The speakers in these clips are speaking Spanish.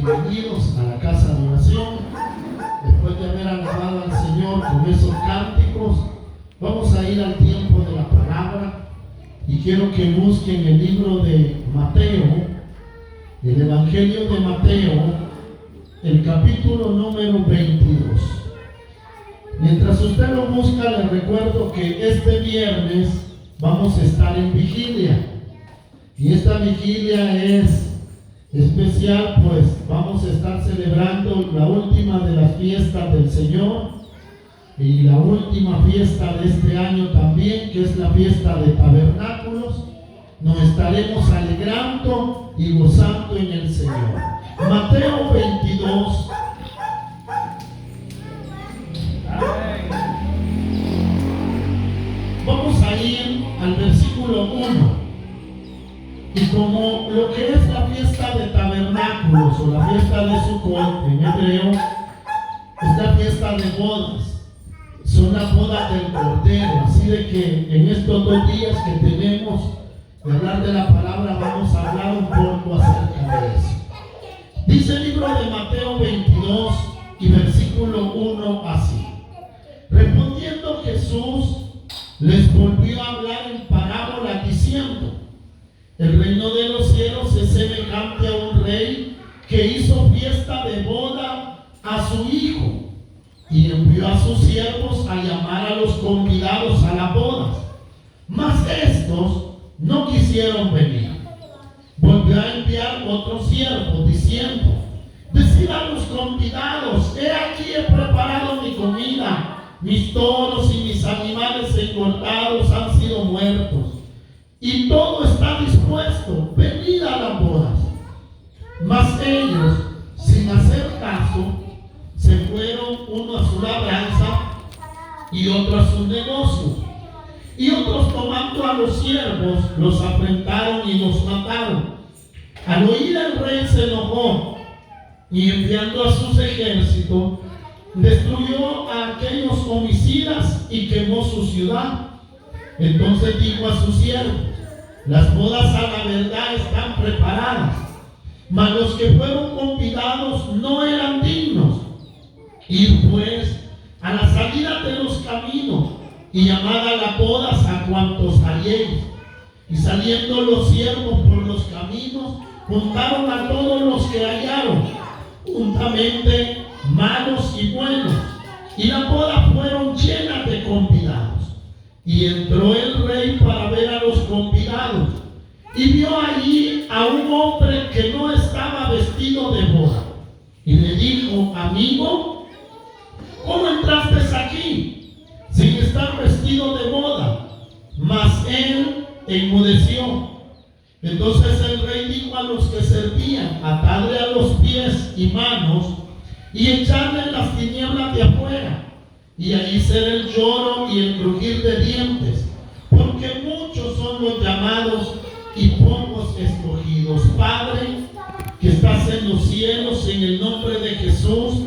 bienvenidos a la casa de oración. Después de haber alabado al Señor con esos cánticos, vamos a ir al tiempo de la palabra y quiero que busquen el libro de Mateo, el Evangelio de Mateo, el capítulo número 22. Mientras usted lo busca, les recuerdo que este viernes vamos a estar en vigilia. Y esta vigilia es especial, pues vamos a estar celebrando la última de las fiestas del Señor y la última fiesta de este año también, que es la fiesta de tabernáculos. Nos estaremos alegrando y gozando en el Señor. Mateo 22. Vamos a ir al versículo 1. Y como lo que es la fiesta de tabernáculos o la fiesta de Sukkot en hebreo es la fiesta de bodas, son las bodas del Cordero. Así de que en estos 2 días que tenemos de hablar de la palabra, vamos a hablar un poco acerca de eso. Dice el libro de Mateo 22 y versículo 1 así: respondiendo Jesús les volvió a hablar en parábola diciendo: el reino de los cielos es semejante a un rey que hizo fiesta de boda a su hijo y envió a sus siervos a llamar a los convidados a las bodas. Mas estos no quisieron venir. Volvió a enviar otros siervos diciendo: decid a los convidados: he aquí he preparado mi comida, mis toros y mis animales engordados han sido muertos, y todo está dispuesto, venid a las bodas. Mas ellos, sin hacer caso, se fueron, uno a su labranza y otro a sus negocios. Y otros, tomando a los siervos, los afrentaron y los mataron. Al oír el rey se enojó y, enviando a sus ejércitos, destruyó a aquellos homicidas y quemó su ciudad. Entonces dijo a sus siervos: las bodas a la verdad están preparadas, mas los que fueron convidados no eran dignos. Id pues a la salida de los caminos y llamad a las bodas a cuantos halléis. Y saliendo los siervos por los caminos, juntaron a todos los que hallaron, juntamente malos y buenos, y las bodas fueron llenas de convidados. Y entró el rey para ver a los convidados, y vio allí a un hombre que no estaba vestido de boda. Y le dijo: amigo, ¿cómo entraste aquí sin estar vestido de boda? Mas él enmudeció. Entonces el rey dijo a los que servían: atadle a los pies y manos y echarle en las tinieblas de afuera, y allí será el lloro y el crujir de dientes, porque muchos son los llamados y pocos escogidos. Padre, que estás en los cielos, en el nombre de Jesús,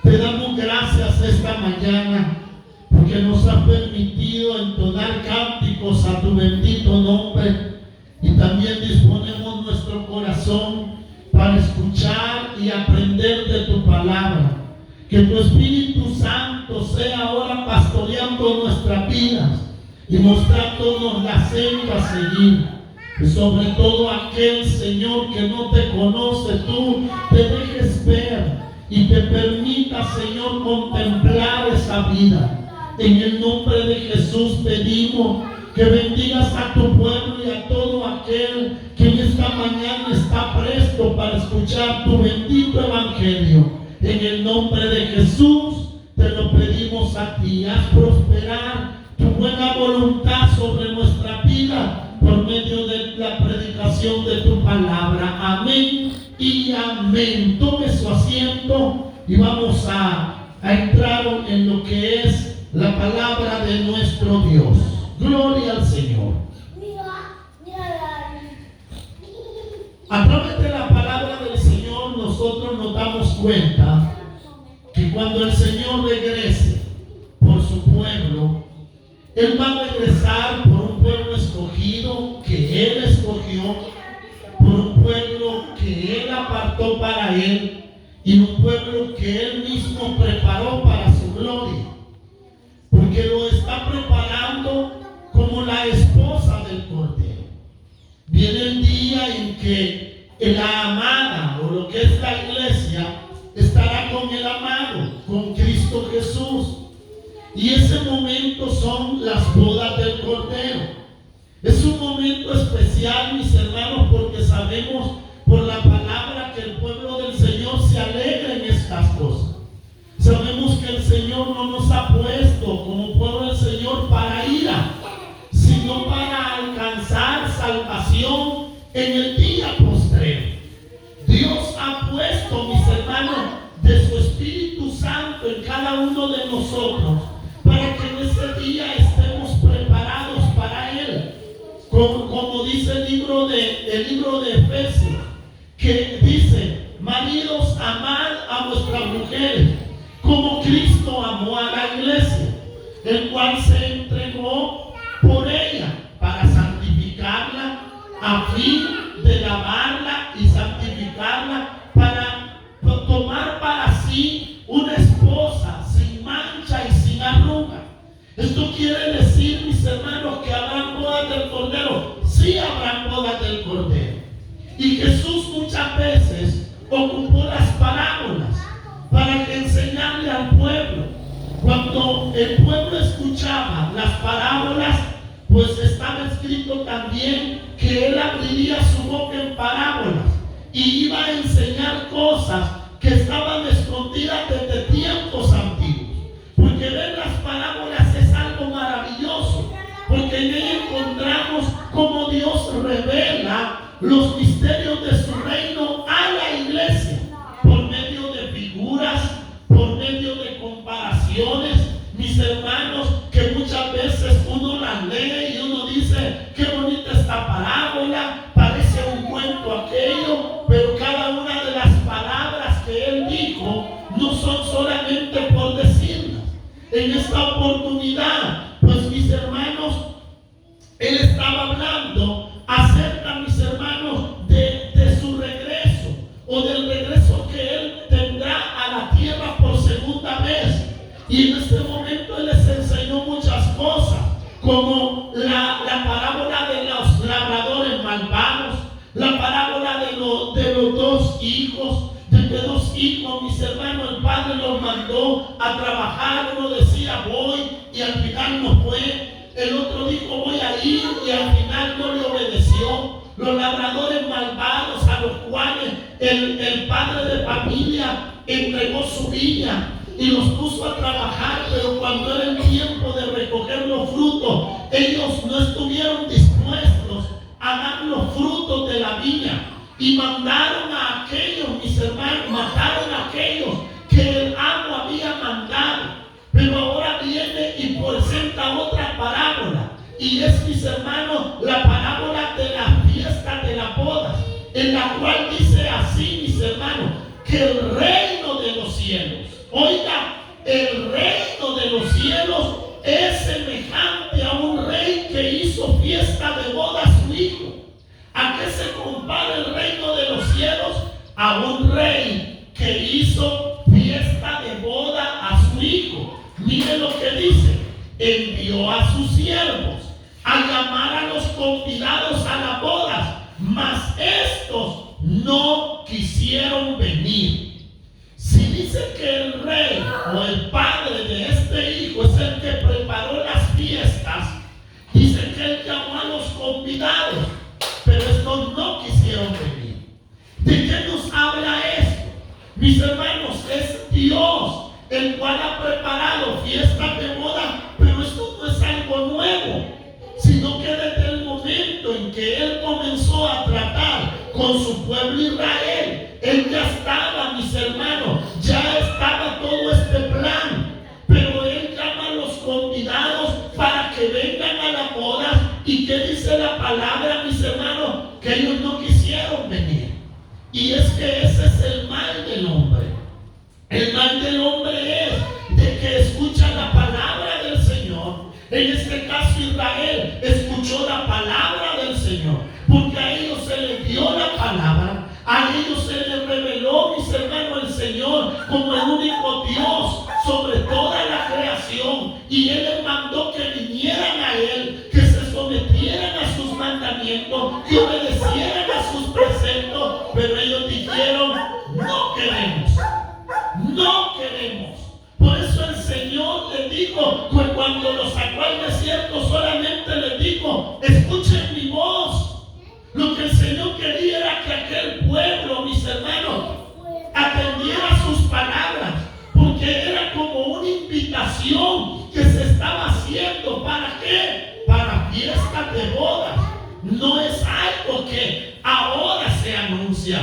te damos gracias esta mañana, porque nos has permitido entonar cánticos a tu bendito nombre, y también disponemos nuestro corazón para escuchar y aprender de tu palabra. Que tu Espíritu Santo sea ahora pastoreando nuestras vidas y mostrándonos la senda a seguir. Y sobre todo aquel, Señor, que no te conoce, tú te dejes ver y te permita, Señor, contemplar esa vida. En el nombre de Jesús pedimos que bendigas a tu pueblo y a todo aquel que en esta mañana está presto para escuchar tu bendito evangelio. En el nombre de Jesús te lo pedimos a ti. Haz prosperar tu buena voluntad sobre nuestra vida por medio de la predicación de tu palabra. Amén y amén. Tome su asiento y vamos a entrar en lo que es la palabra de nuestro Dios. Gloria al Señor. A través de la palabra del Señor nosotros nos damos cuenta que cuando el Señor regrese por su pueblo, Él va a regresar por un pueblo escogido que Él escogió, por un pueblo que Él apartó para Él y un pueblo que Él mismo preparó para su gloria. Porque lo está preparando como la esposa del Cordero. Viene el día en que la amada, o lo que es la iglesia, estará con el amado, con Cristo Jesús. Y ese momento son las bodas del Cordero. Es un momento especial, mis hermanos, porque sabemos por la palabra que el pueblo del Señor se alegra en estas cosas. Sabemos que el Señor no nos ha puesto como pueblo del Señor para ira, sino para alcanzar salvación en el día postrero. Dios ha puesto, mis hermanos, de su Espíritu Santo en cada uno de nosotros, para que en ese día estemos preparados para Él. Como dice el libro de Efesios, que dice: maridos, amad a vuestras mujeres, como Cristo amó a la iglesia, el cual se entregó por ella para santificarla, a fin de lavarla y santificarla, para tomar para sí una esposa sin mancha y sin arruga. Esto quiere decir, mis hermanos, que habrán bodas del Cordero. Sí habrán bodas del Cordero. Y Jesús muchas veces ocupó las parábolas para enseñarle al pueblo. Cuando el pueblo escuchaba las parábolas, pues estaba escrito también que Él abriría su boca en parábolas y iba a enseñar cosas que estaban escondidas desde tiempos antiguos. Porque ver las parábolas es algo maravilloso, porque en ella encontramos cómo Dios revela los misterios de su reino a la iglesia, por medio de figuras, por medio de comparaciones, mis hermanos, que muchas veces uno las lee y uno dice: qué bonita esta parábola, parece un cuento aquello, pero cada una de las palabras que Él dijo no son solamente por decirlas. En esta oportunidad, pues, mis hermanos, Él estaba hablando acerca, mis hermanos, de su regreso, o del regreso que Él tendrá a la tierra por segunda vez. Y en este momento Él les enseñó muchas cosas, como la parábola de los labradores malvados, la parábola de los dos hijos. De dos hijos, mis hermanos, el padre los mandó a trabajar. Uno decía: voy, y al final no fue. El otro dijo: voy a ir, y al final no le obedeció. Los labradores malvados, a los cuales el padre de familia entregó su viña y los puso a trabajar, pero cuando era el tiempo de recoger los frutos, ellos no estuvieron dispuestos a dar los frutos de la viña, y mandaron a aquellos, mis hermanos, mataron a aquellos que el amo había mandado. Pero ahora viene y presenta otra parábola, y es, mis hermanos, la parábola de la fiesta de las bodas, en la cual dice así, mis hermanos, que el reino de los cielos, oiga, el reino de los cielos es semejante a un rey que hizo fiesta de boda a su hijo. ¿A qué se compara el reino de los cielos? A un rey que hizo fiesta de boda a su hijo. Mire lo que dice: envió a sus siervos a llamar a los convidados a las bodas, mas estos no quisieron venir. Si dice que el rey o el padre de este hijo es el que preparó las fiestas, dice que él llamó a los convidados, pero estos no quisieron venir. ¿De qué nos habla esto? Mis hermanos, es Dios el cual ha preparado fiestas de boda, pero esto no es algo nuevo, sino que desde el momento en que Él comenzó a tratar con su pueblo Israel, Él ya estaba, mis hermanos, ya estaba todo este plan, pero Él llama a los convidados para que vengan a la boda. ¿Y qué dice la palabra, mis hermanos? Que ellos no quisieron venir. Y es que ese es el mal del hombre. El mal del hombre es de que escucha la palabra del Señor. En este caso Israel escuchó la palabra del Señor, porque a ellos se les dio la palabra, a ellos se les reveló Señor como el único Dios sobre toda la creación, y Él les mandó que vinieran a Él, que se sometieran a sus mandamientos, que obedecieran a sus preceptos, pero ellos dijeron: no queremos, no queremos. Por eso el Señor les dijo, pues cuando los sacó al desierto, solamente les dijo: escuchen mi voz. Lo que el Señor quería era que aquel pueblo, mis hermanos, atendiera sus palabras, porque era como una invitación que se estaba haciendo. ¿Para qué? Para fiestas de bodas. No es algo que ahora se anuncia.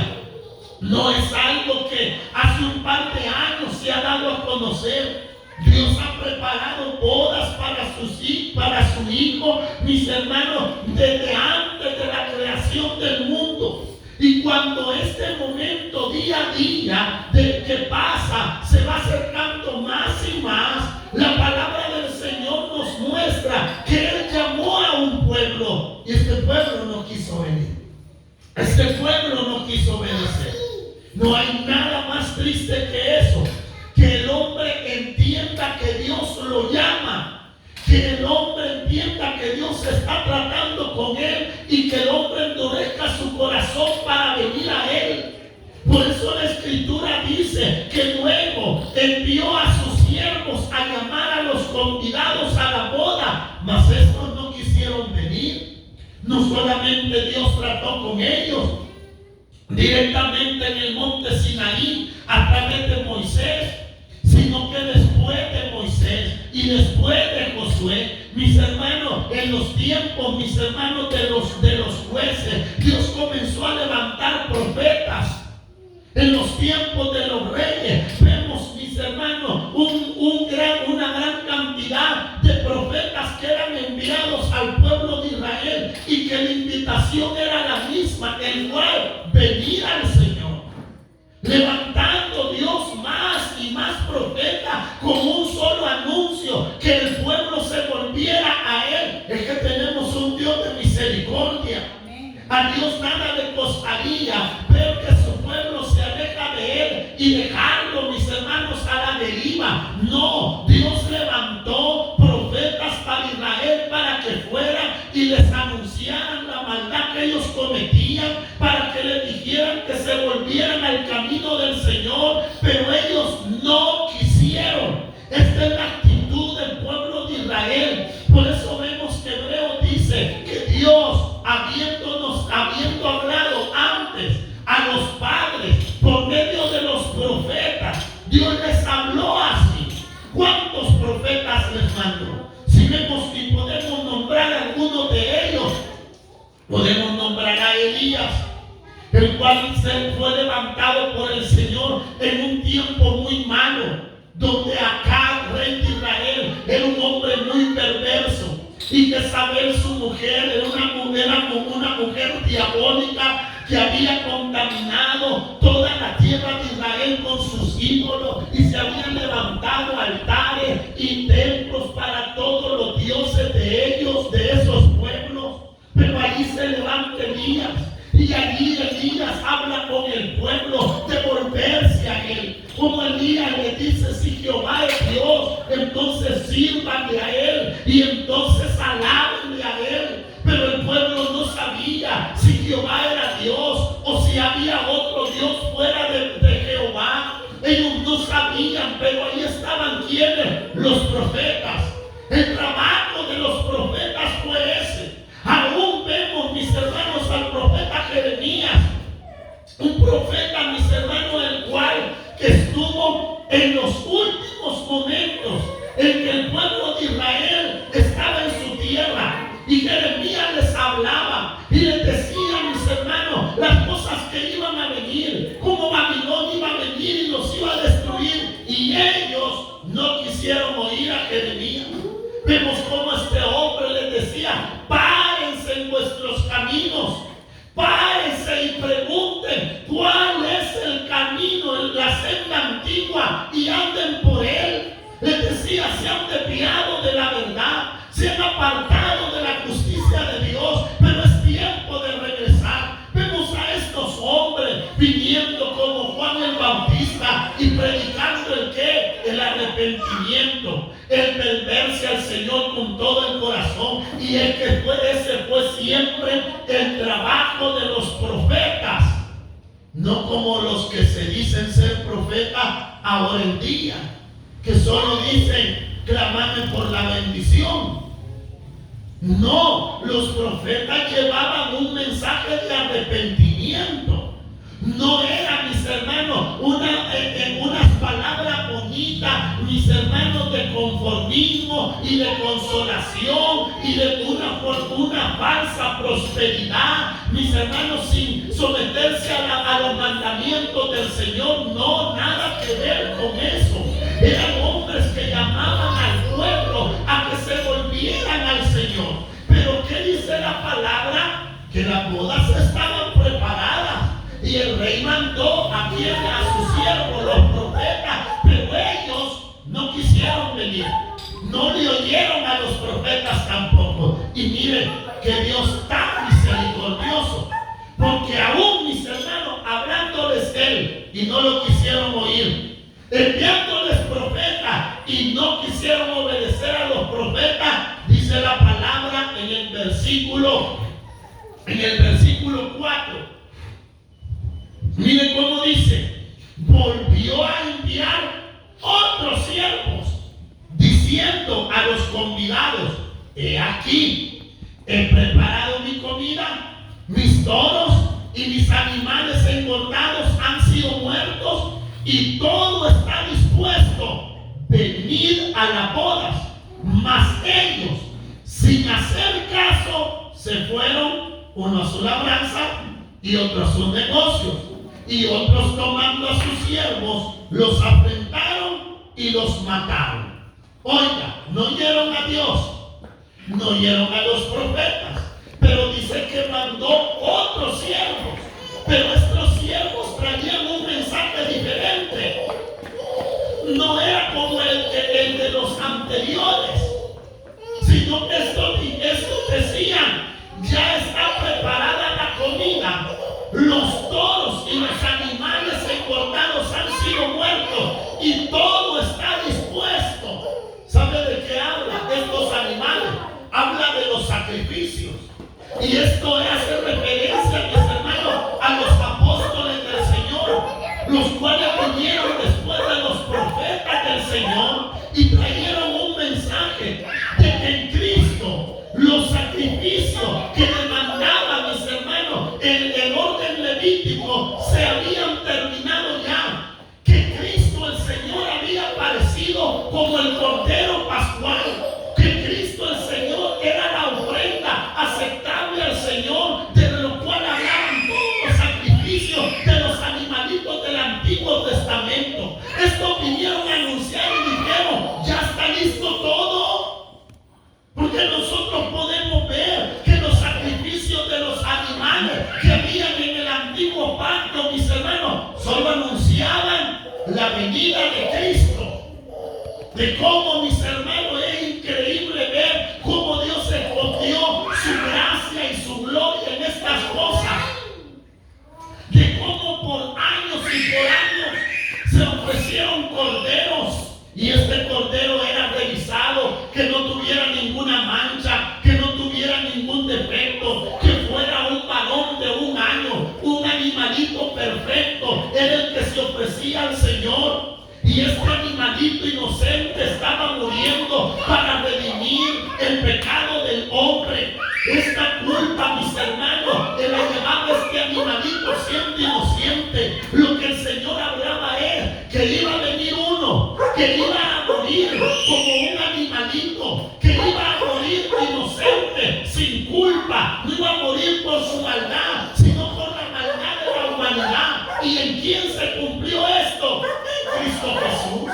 No es algo que hace un par de años se ha dado a conocer. Dios ha preparado bodas para su hijo, mis hermanos, desde antes de la creación del mundo. Y cuando este momento día a día del que pasa se va acercando más y más, la palabra del Señor nos muestra que Él llamó a un pueblo y este pueblo no quiso venir. Este pueblo no quiso obedecer. No hay nada más triste que eso, que el hombre entienda que Dios lo llama, que el hombre entienda que Dios está tratando con él y que el hombre endurezca su corazón para venir a Él. Por eso la Escritura dice que luego envió a sus siervos a llamar a los convidados a la boda, mas estos no quisieron venir. No solamente Dios trató con ellos directamente en el monte Sinaí a través de Moisés, sino que después de Moisés y después de Josué, mis hermanos, en los tiempos, mis hermanos, de los jueces, Dios comenzó a levantar profetas. En los tiempos de los reyes vemos, mis hermanos, una gran cantidad de profetas que eran enviados al pueblo de Israel, y que la invitación era la misma, el cual venir al Señor, levantando Dios más y más profetas con un solo anuncio: que el pueblo se volviera a Él. Es que tenemos un Dios de misericordia. A Dios nada le costaría ver que su pueblo se aleja de Él y dejarlo, mis hermanos, a la deriva. No, Dios levantó profetas para Israel para que fueran y les anunciaran la maldad que ellos cometían, para que les dijeran que se volvieran al camino del Señor, pero ellos no quisieron. Esta es la actitud del pueblo de Israel. Por eso vemos que Hebreo dice que Dios, habiendo hablado antes a los padres por medio de los profetas, Dios les habló así. ¿Cuántos profetas les mandó? Si vemos y podemos nombrar algunos de ellos, podemos nombrar a Elías, el cual se fue levantado por el Señor en un tiempo muy malo, donde Acab, rey de Israel, era un hombre muy perverso, y Jezabel, su mujer, era como una mujer diabólica que había contaminado toda la tierra de Israel con sus ídolos, y se habían levantado altares y templos para todos los dioses de ellos, de esos pueblos. Pero allí se levanta Elías, y allí Elías habla con el pueblo de volverse a Él. Como Elías le dice: si Jehová es Dios, entonces sírvanle a Él, y entonces alábenle a Él. Pero el pueblo no sabía si Jehová era Dios o si había otro Dios fuera de Jehová. Ellos no sabían, pero ahí estaban quienes, los profetas. El trabajo de los profetas fue ese. Aún vemos, mis hermanos, al profeta Jeremías, un profeta, mis hermanos, el cual que estuvo en los últimos momentos en que el pueblo de Israel estaba en su tierra, y Jeremías les hablaba y les decía, mis hermanos, las cosas que iban a venir, cómo Babilonia iba a venir y los iba a destruir, y ellos no quisieron oír a Jeremías. Vemos cómo este hombre les decía: párense en vuestros caminos, párense y pregunten cuál es el camino, la senda antigua, y anden por él. Les decía: se han desviado de la verdad, se han apartado de la justicia de Dios, pero es tiempo de regresar. Vemos a estos hombres viniendo como Juan el Bautista profeta y predicando el ¿qué? El arrepentimiento, el volverse al Señor con todo el corazón. Y ese fue siempre el trabajo de los profetas, no como los que se dicen ser profetas ahora en día, que solo dicen clamarme por la bendición. No, los profetas llevaban un mensaje de arrepentimiento. No era, mis hermanos, unas palabras bonitas, mis hermanos, de conformismo y de consolación y de una falsa prosperidad, mis hermanos, sin someterse a los mandamientos del Señor. No, nada que ver con eso. Eran hombres que llamaban al pueblo a que se volvieran al Señor. Pero ¿qué dice la palabra? Que las bodas estaban preparadas y el rey mandó a sus siervos, los profetas, pero ellos no quisieron venir, no le oyeron a los profetas tampoco. Y miren que Dios tan misericordioso, porque aún, mis hermanos, hablándoles él y no lo quisieron oír, enviándoles profetas y no quisieron obedecer a los profetas, dice la palabra en el versículo 4. Miren cómo dice: volvió a enviar otros siervos, diciendo a los convidados: he aquí, he preparado mi comida, mis toros y mis animales engordados han sido muertos y todo está dispuesto. Venid a las bodas. Mas ellos, sin hacer caso, se fueron, uno a su labranza y otro a sus negocios. Y otros, tomando a sus siervos, los afrentaron y los mataron. Oiga, no oyeron a Dios, no oyeron a los profetas, pero dice que mandó otros siervos. Pero estos siervos traían un mensaje diferente. No era como el de los anteriores, sino que estos decían: ya está preparada la comida, los toros y los animales engordados han sido muertos y todo está dispuesto. ¿Sabe de qué habla estos animales? Habla de los sacrificios. Y esto hace referencia, mis hermanos, a los apóstoles del Señor, los cuales vinieron después de los profetas del Señor y trajeron un mensaje de que en Cristo los sacrificios que demandaban, mis hermanos, el orden levítico se habían terminado ya, que Cristo el Señor había aparecido como el Cordero Pascual, que Cristo el Señor era la ofrenda aceptable al Señor, de lo cual hablaban todos los sacrificios de los animalitos del Antiguo Testamento. Estos vinieron a anunciar y dijeron: ya está listo todo, porque nosotros podemos ver que los sacrificios de los animales que habían en el antiguo pacto, mis hermanos, solo anunciaban la venida de Cristo. De cómo, mis hermanos, es increíble ver cómo Dios escondió su gracia y su gloria en estas cosas. De cómo por años y por años se ofrecieron corderos, y este cordero era revisado, que no tuviera ninguna mancha, que no tuviera ningún defecto, que fuera un varón de 1 año, un animalito perfecto, era el que se ofrecía al Señor. Y este animalito inocente estaba muriendo para redimir el pecado del hombre. Esta culpa, mis hermanos, que la llevaba este animalito siendo inocente. Lo que el Señor hablaba es que iba a venir uno, que iba a morir como un animalito, que iba a morir inocente, sin culpa. No iba a morir por su maldad, sino por la maldad de la humanidad. ¿Y en quién se cumplió esto? Cristo Jesús.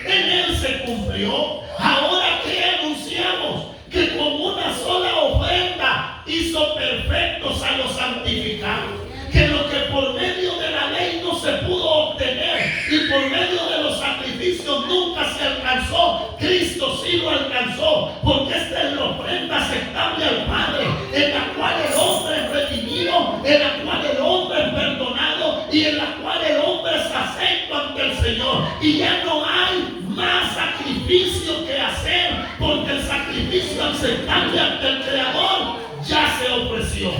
En Él se cumplió. Ahora, ¿qué anunciamos? Que con una sola ofrenda hizo perfectos a los santificados. Que lo que por medio de la ley no se pudo obtener y por medio de los sacrificios nunca se alcanzó, Cristo sí lo alcanzó, porque esta es la ofrenda aceptable al Padre, en la cual el hombre es redimido, en la cual el hombre es perdonado y en la cual el hombre es acepto ante Señor. Y ya no hay más sacrificio que hacer, porque el sacrificio aceptable ante el Creador ya se ofreció.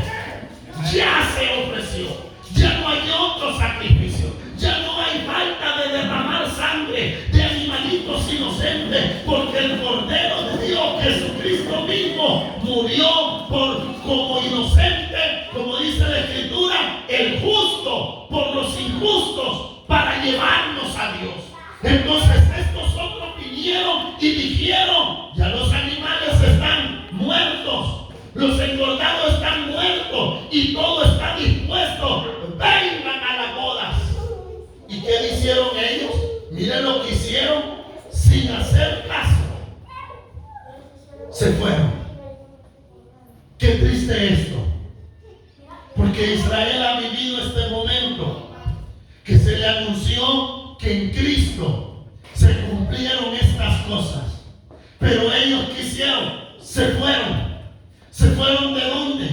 Ya se ofreció. Ya no hay otro sacrificio. Ya no hay falta de derramar sangre de animalitos inocentes, porque el Cordero de Dios, Jesucristo mismo, murió como inocente, como dice la Escritura, el justo por los injustos, para llevarnos a Dios. Entonces estos otros vinieron y dijeron: ya los animales están muertos, los engordados están muertos y todo está dispuesto, vengan a las bodas. ¿Y qué hicieron ellos? Miren lo que hicieron, sin hacer caso. Se fueron. Qué triste esto, porque Israel ha vivido este momento que se le anunció que en Cristo se cumplieron estas cosas, pero ellos quisieron, se fueron. ¿Se fueron de dónde?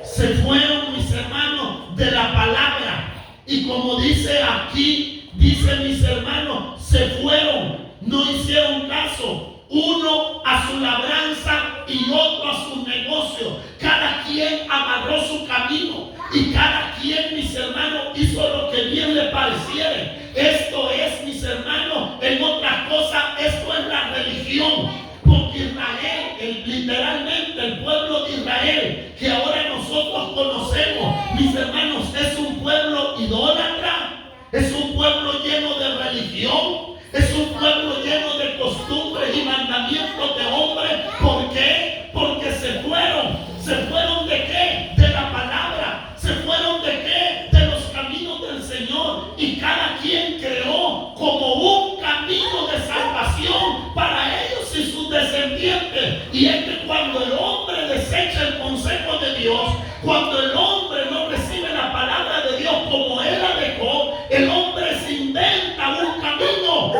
Se fueron, mis hermanos, de la palabra. Y como dice aquí, dice mis hermanos, se fueron, no hicieron caso. Uno a su labranza y otro a su negocio. Cada quien agarró su camino y cada quien, mis hermanos, hizo lo que bien le pareciera. Esto es, mis hermanos, en otras cosas, esto es la religión. Porque Israel, literalmente el pueblo de Israel, que ahora nosotros conocemos, mis hermanos, es un pueblo idólatra, es un pueblo lleno de religión, es un pueblo lleno de costumbres y mandamientos de hombres. ¿Por qué? Porque se fueron. ¿Se fueron de qué? De la palabra. ¿Se fueron de qué? De los caminos del Señor. Y cada quien creó como un camino de salvación para ellos y sus descendientes. Y es que cuando el hombre desecha el consejo de Dios, cuando el hombre no recibe la palabra de Dios como él la dejó, el hombre se inventa un camino.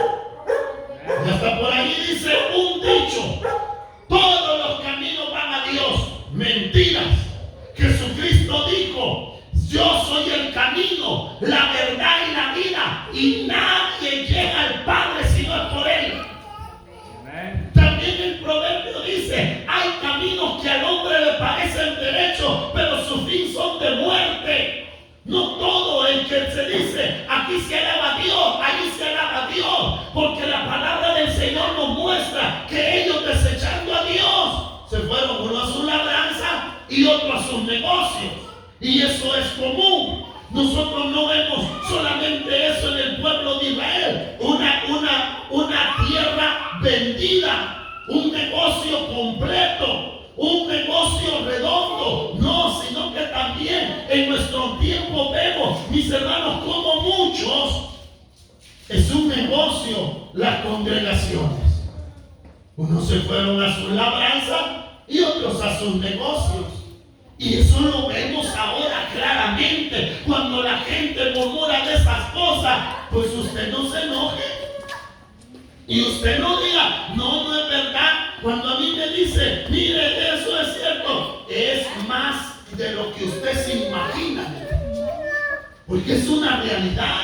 Y hasta por ahí dice un dicho: todos los caminos van a Dios. Mentiras. Jesucristo dijo: yo soy el camino, la verdad y la vida, y nadie llega al Padre si no es por Él. También el proverbio dice: hay caminos que al hombre le parecen derechos, pero su fin son de muerte. No todo el que se dice aquí se alaba a Dios, allí se alaba a Dios, porque la palabra del Señor nos muestra que ellos, desechando a Dios, se fueron, uno a su labranza y otro a sus negocios. Y eso es común. Nosotros no vemos solamente eso en el pueblo de Israel, una tierra vendida, un negocio completo, un negocio redondo. No, sino que también en nuestro tiempo vemos, mis hermanos, como muchos es un negocio las congregaciones. Unos se fueron a su labranza y otros a sus negocios. Y eso lo vemos ahora claramente. Cuando la gente murmura de esas cosas, pues usted no se enoje. Y usted no diga: no es verdad. Cuando a mí me dice: mire, eso es cierto, es más de lo que usted se imagina. Porque es una realidad.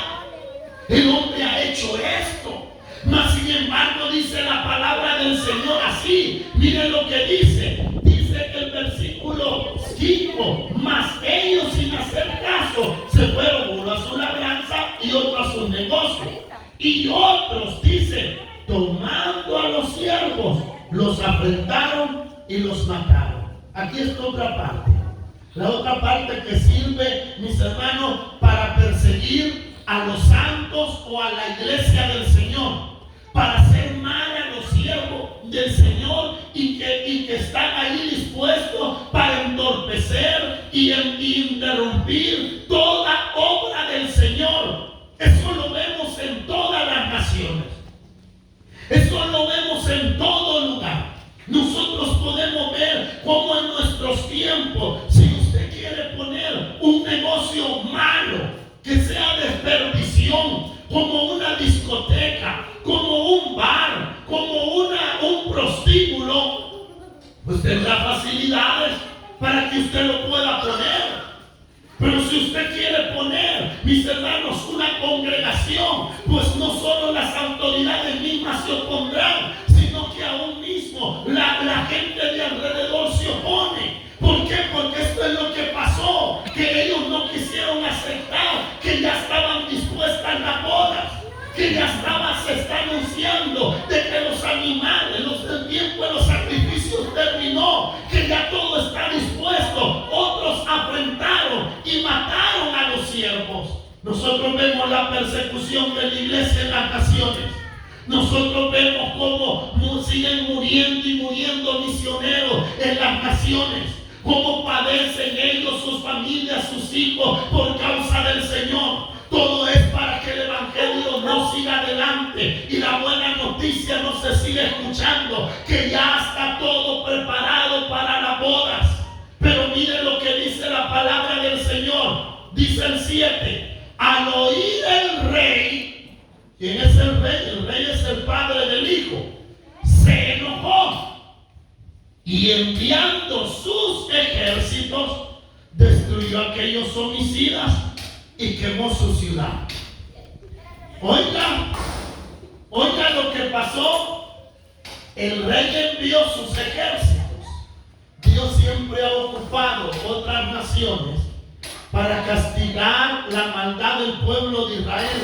El hombre ha hecho esto. Mas sin embargo dice la palabra del Señor así. Miren lo que dice. Dice el versículo 5: mas ellos, sin hacer caso, se fueron, uno a su labranza y otro a sus negocios. Y otros, dice, tomando a los siervos, los afrentaron y los mataron. Aquí está otra parte. La otra parte que sirve, mis hermanos, para perseguir a los santos o a la iglesia del Señor, para hacer mal a los siervos del Señor y que están ahí dispuestos para entorpecer y interrumpir toda obra del Señor. Eso lo vemos en todas las naciones. Eso lo vemos en todo lugar. Nosotros podemos ver cómo en nuestros tiempos, si usted quiere poner un negocio malo, que sea desperdición, como una discoteca, como un bar, como un prostíbulo, pues tendrá facilidades para que usted lo pueda poner. Pero si usted quiere poner, mis hermanos, una congregación, pues no solo las autoridades mismas se opondrán, sino que aún mismo la gente de alrededor se opone. ¿Por qué? Porque esto es lo que pasó, que ellos no quisieron aceptar, que ya estaban dispuestas las bodas, que ya se está anunciando de que los animales, el tiempo de los sacrificios terminó, que ya todo está dispuesto. Otros afrentaron y mataron a los siervos. Nosotros vemos la persecución de la iglesia en las naciones. Nosotros vemos cómo siguen muriendo y muriendo misioneros en las naciones, cómo padecen ellos, sus familias, sus hijos por causa del Señor. Todo es para que el evangelio no siga adelante y la buena noticia no se siga escuchando, que ya está todo preparado para las bodas. Pero mire lo que dice la palabra del Señor. Dice el 7: al oír el rey, ¿quién es el rey? El rey es el padre del hijo. Se enojó y enviando sus ejércitos destruyó a aquellos homicidas y quemó su ciudad. Oiga lo que pasó. El rey envió sus ejércitos. Dios siempre ha ocupado otras naciones para castigar la maldad del pueblo de Israel.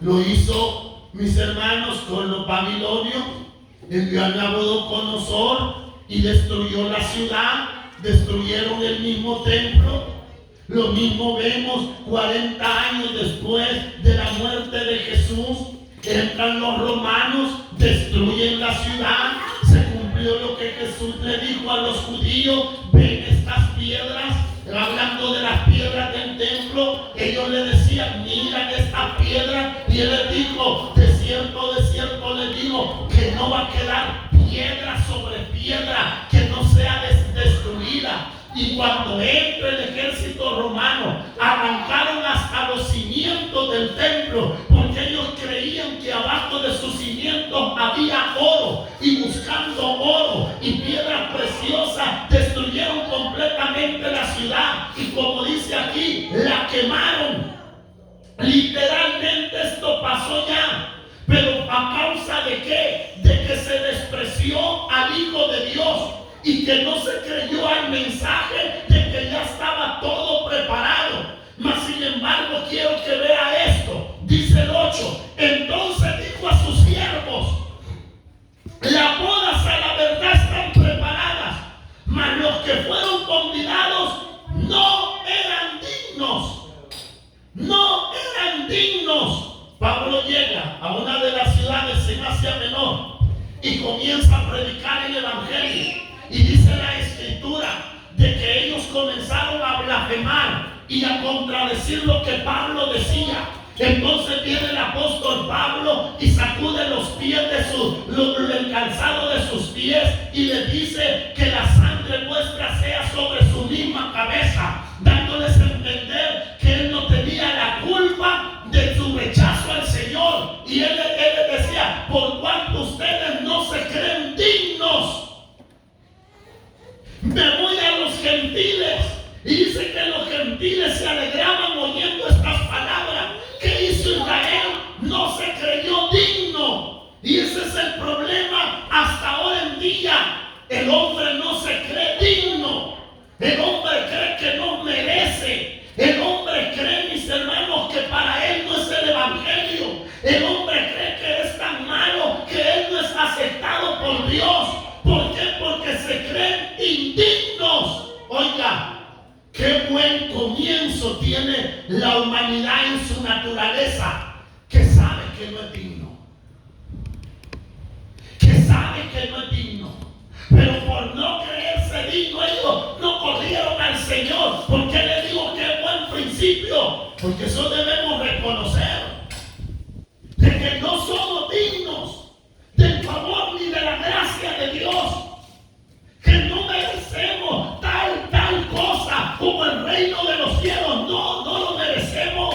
Lo hizo, mis hermanos, con los babilonios. Envió a Nabucodonosor y destruyó la ciudad. Destruyeron el mismo templo. Lo mismo vemos 40 años después de la muerte de Jesús. Entran los romanos, destruyen la ciudad. Se cumplió lo que Jesús le dijo a los judíos: ven estas piedras. Hablando de las piedras del templo, ellos le decían: miran esta piedra. Y él les dijo: de cierto les digo que no va a quedar piedra sobre piedra que no sea destruida. Y cuando entró el ejército romano, arrancaron hasta los cimientos del templo, porque ellos creían que abajo de sus cimientos había oro, y buscando oro y piedras preciosas destruyeron completamente la ciudad. Y como dice aquí, la quemaron. Literalmente esto pasó ya. Pero ¿a causa de qué? De que se despreció al Hijo de Dios y que no se creyó al mensaje de que ya estaba todo preparado. Mas sin embargo quiero que vea esto. Dice el 8: entonces dijo a sus siervos: las bodas a la verdad están preparadas, mas los que fueron convidados no eran dignos. No eran dignos. Pablo llega a una de las ciudades en Asia Menor y comienza a predicar el evangelio. Y dice la escritura de que ellos comenzaron a blasfemar y a contradecir lo que Pablo decía. Entonces viene el apóstol Pablo y sacude los pies el calzado de sus pies y le dice que la sangre vuestra sea sobre su misma cabeza, dándoles a entender que él no tenía la culpa de su rechazo al Señor. Y él les decía: por cuanto ustedes no se creen dignos, me voy a los gentiles. Y dice que los gentiles se alegraban oyendo estas palabras. ¿Qué hizo Israel? No se creyó digno. Y ese es el problema hasta ahora en día. El hombre no se cree digno. El hombre cree que no merece. El hombre cree, mis hermanos, que para él no es el evangelio. El hombre cree que es tan malo que él no es aceptado por Dios. ¿Por qué? Porque se creen indignos. Oiga, qué buen comienzo tiene la humanidad en su naturaleza, que sabe que no es digno. Que sabe que no es digno. Pero por no creerse digno, ellos no corrieron al Señor. ¿Por qué le digo que es buen principio? Porque eso debemos reconocer, de que no somos dignos del favor ni de la gracia de Dios, que no merecemos tal cosa como el reino de los cielos. No lo merecemos.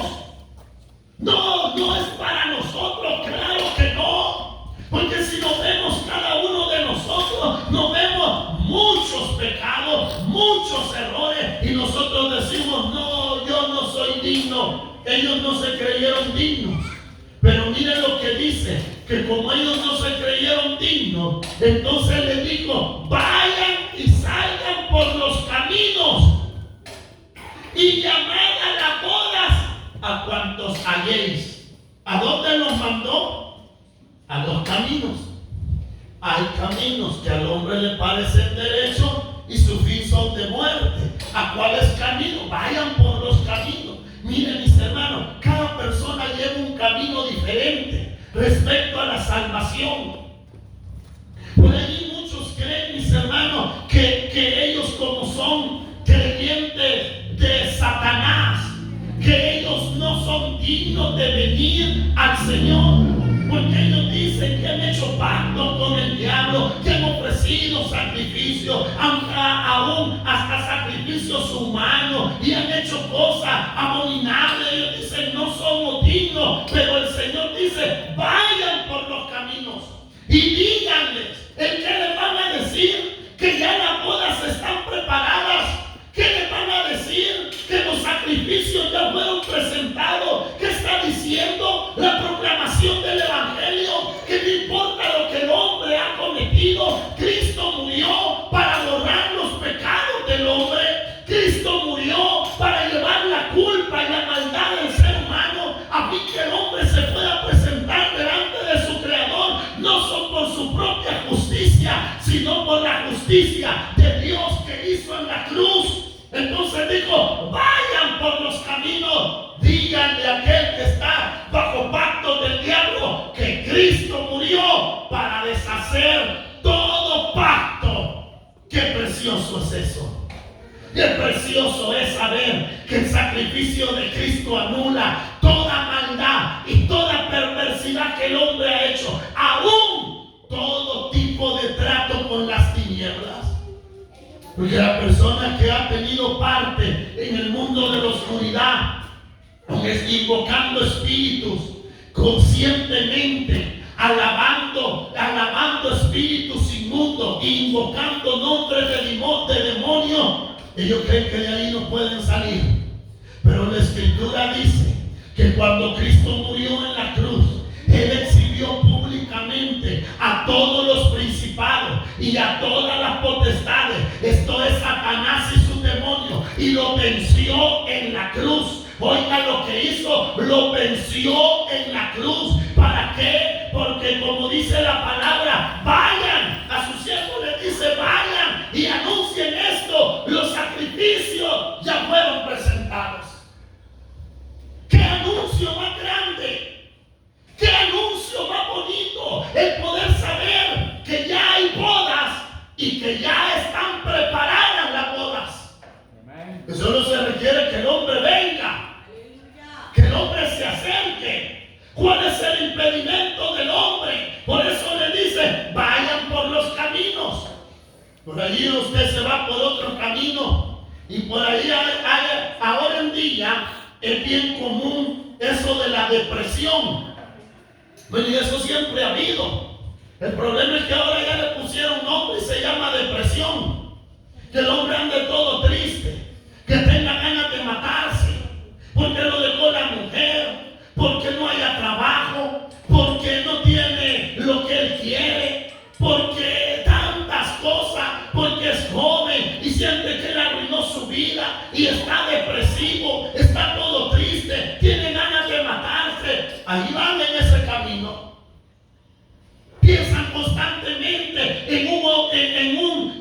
No es para nosotros, claro que no. Porque si nos vemos cada uno de nosotros, nos vemos muchos pecados, muchos errores, y nosotros decimos: no, no se creyeron dignos. Pero miren lo que dice, que como ellos no se creyeron dignos, entonces les dijo: vayan y salgan por los caminos y llamad a las bodas a cuantos halléis. ¿A dónde los mandó? A los caminos. Hay caminos que al hombre le parecen derechos y su fin son de muerte. ¿A cuáles caminos? Vayan por los caminos. Miren, mis hermanos, cada persona lleva un camino diferente respecto a la salvación. Por ahí muchos creen, mis hermanos, que ellos, como son creyentes de Satanás, que ellos no son dignos de venir al Señor, porque ellos dicen que han hecho pacto con el diablo, que han ofrecido sacrificios, aún hasta sacrificios humanos, y han hecho cosas abominables. Ellos dicen: no somos dignos. Pero el Señor dice: vayan por los caminos y díganles. ¿En qué les van a decir? Que ya las bodas están preparadas. ¿Qué les van a decir? Que los sacrificios ya fueron presentados. ¿Qué está diciendo? La proclamación del Evangelio, que no importa lo que el hombre ha cometido, Cristo murió para borrar los pecados del hombre. Cristo murió para llevar la culpa y la maldad del ser humano, a fin que el hombre se pueda presentar delante de su Creador, no solo por su propia justicia, sino por la justicia de Dios que hizo en la cruz. Entonces dijo: vayan por los caminos, díganle a aquel que está bajo pacto del diablo que Cristo murió para deshacer todo pacto. Qué precioso es eso. Qué precioso es saber que el sacrificio de Cristo anula toda maldad y toda perversidad que el hombre ha hecho, aún todo tipo de trato con las tinieblas. Porque la persona que ha tenido parte en el mundo de la oscuridad, invocando espíritus conscientemente, alabando espíritus inmundos, invocando nombres de demonios, ellos creen que de ahí no pueden salir. Pero la Escritura dice que cuando Cristo murió en la cruz, Él exhibió públicamente a todos los principados y a todas las potestades, esto es Satanás y sus demonios, y lo venció en la cruz. Oiga lo que hizo: lo venció en la cruz. ¿Para qué? Porque como dice la palabra, vayan, a sus siervos les dice: vayan y anuncien esto, los sacrificios ya fueron presentados. ¡Qué anuncio más grande! ¡Qué anuncio más bonito! El poder saber que ya hay bodas y que ya están preparadas las bodas. Eso no se requiere que el hombre venga, que el hombre se acerque. ¿Cuál es el impedimento del hombre? Por eso le dice: vayan por los caminos. Por allí usted se va por otro camino, y por ahí ahora en día es bien común eso de la depresión. Bueno, y eso siempre ha habido. El problema es que ahora ya le pusieron nombre y se llama depresión. Que el hombre ande todo triste, que tenga ganas de matarse, porque lo dejó la mujer, porque no haya trabajo, porque no tiene lo que él quiere, porque tantas cosas, porque es joven y siente que él arruinó su vida y está depresivo, está todo triste, tiene ganas de matarse. Ahí van en ese camino. Piensan constantemente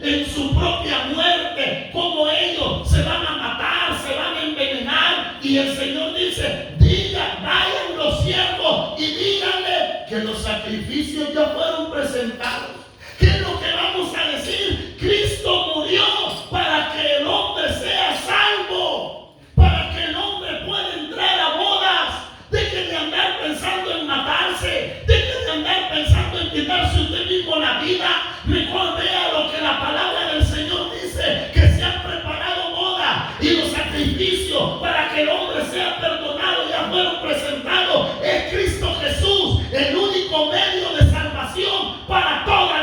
en su propia muerte, como ellos se van a matar, se van a envenenar. Y el Señor dice: vayan los siervos y díganle que los sacrificios ya fueron presentados. ¿Qué es lo que vamos a decir? Cristo murió para que el hombre sea salvo, para que el hombre pueda entrar a bodas. Deje de andar pensando en matarse, deje de andar pensando en quitarse usted mismo la vida. Mejor vea lo que la palabra del Señor dice, que se han preparado bodas y los sacrificios para que el hombre sea perdonado ya fueron presentados. Es Cristo Jesús, el único medio de salvación para toda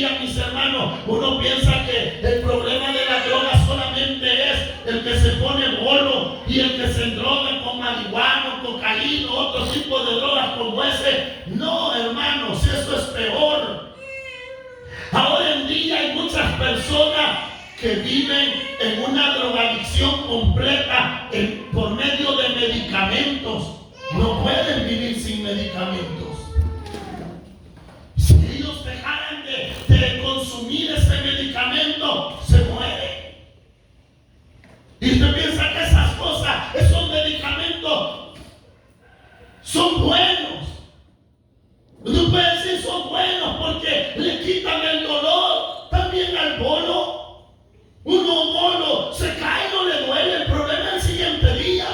día, mis hermanos, uno piensa que el problema de la droga solamente es el que se pone bolo y el que se droga con marihuana, cocaína, otro tipo de drogas como ese. No, hermanos, eso es peor. Ahora en día hay muchas personas que viven en una drogadicción completa por medio de medicamentos. No pueden vivir sin medicamentos. Si ellos dejaran de consumir ese medicamento, se mueren. Y usted piensa que esas cosas, esos medicamentos son buenos. Usted puede decir son buenos porque le quitan el dolor. También al bolo. Uno bolo se cae, no le duele. El problema es el siguiente día.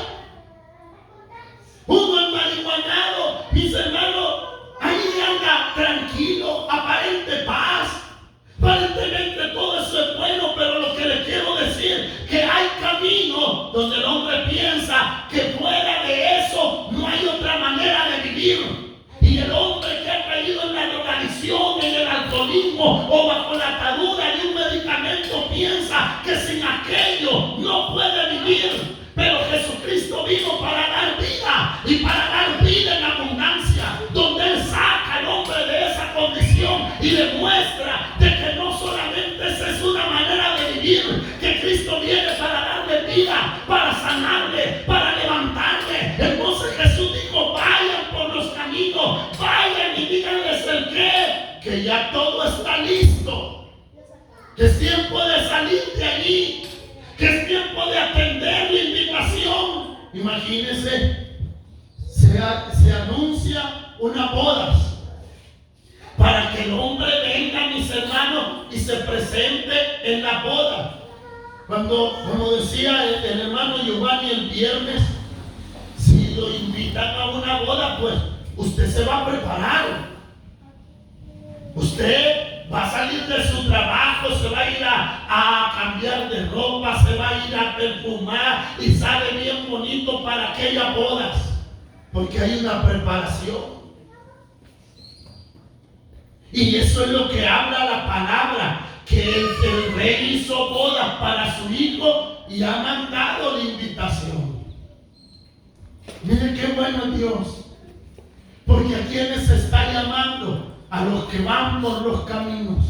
Uno es marihuanado, mis hermanos, ahí anda tranquilo, aparente paz. Aparentemente todo eso es bueno, pero lo que le quiero decir, que hay caminos donde el hombre piensa que fuera de eso no hay otra manera de vivir. Y el hombre que ha caído en la drogadicción, en el alcoholismo o bajo la atadura de un medicamento piensa que sin aquello no puede vivir. Pero Jesucristo vino para dar vida y para dar vida en abundancia, donde Él saca al hombre de esa condición y le muestra de que no solamente esa es una manera de vivir, que Cristo viene para darle vida, para sanarle, para levantarle. Entonces Jesús dijo: vayan por los caminos, vayan y díganles el qué, que ya todo está listo, que es tiempo de salir de allí, que es tiempo de atender la invitación. Imagínense, se anuncia una boda para que el hombre venga, mis hermanos, y se presente en la boda. Como decía el hermano Giovanni el viernes, si lo invitan a una boda, pues usted se va a preparar. Usted va a salir de su trabajo, se va a ir a cambiar de ropa, se va a ir a perfumar y sale bien bonito para aquellas bodas, porque hay una preparación. Y eso es lo que habla la palabra, que el rey hizo bodas para su hijo y ha mandado la invitación. Mire qué bueno Dios, porque a quienes se está llamando, a los que van por los caminos.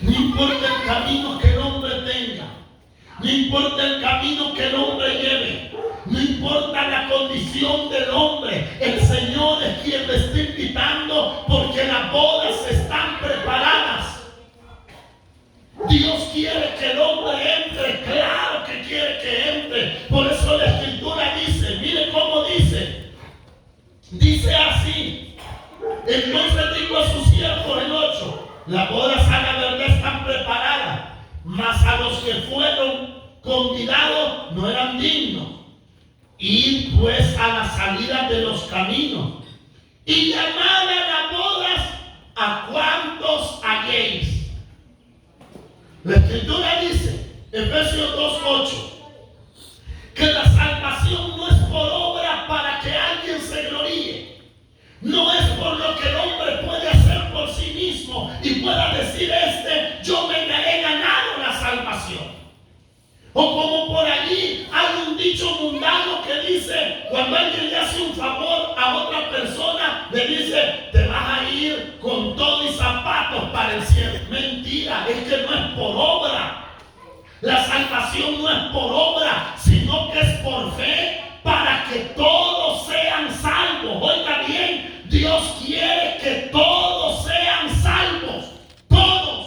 No importa el camino que el hombre tenga, no importa el camino que el hombre lleve, no importa la condición del hombre, el Señor es quien le está invitando, porque las bodas están preparadas. Dios quiere que el hombre entre, claro que quiere que entre. Por eso la Escritura dice, mire cómo dice así: entonces dijo a sus siervos, el 8, las bodas a la verdad están preparadas, mas a los que fueron convidados no eran dignos. Id pues a la salida de los caminos y llamad a las bodas a cuantos halléis. La Escritura dice, Efesios 2:8, que la salvación no es por obra para que alguien se gloríe. No es por lo que el hombre puede hacer por sí mismo y pueda decir yo me he ganado la salvación. O como por allí hay un dicho mundano que dice, cuando alguien le hace un favor a otra persona, le dice, te vas a ir con todo y zapatos para el cielo. Mentira, es que no es por obra. La salvación no es por obra, sino que es por fe, para que todos sean salvos. Oiga bien, Dios quiere que todos sean salvos. Todos.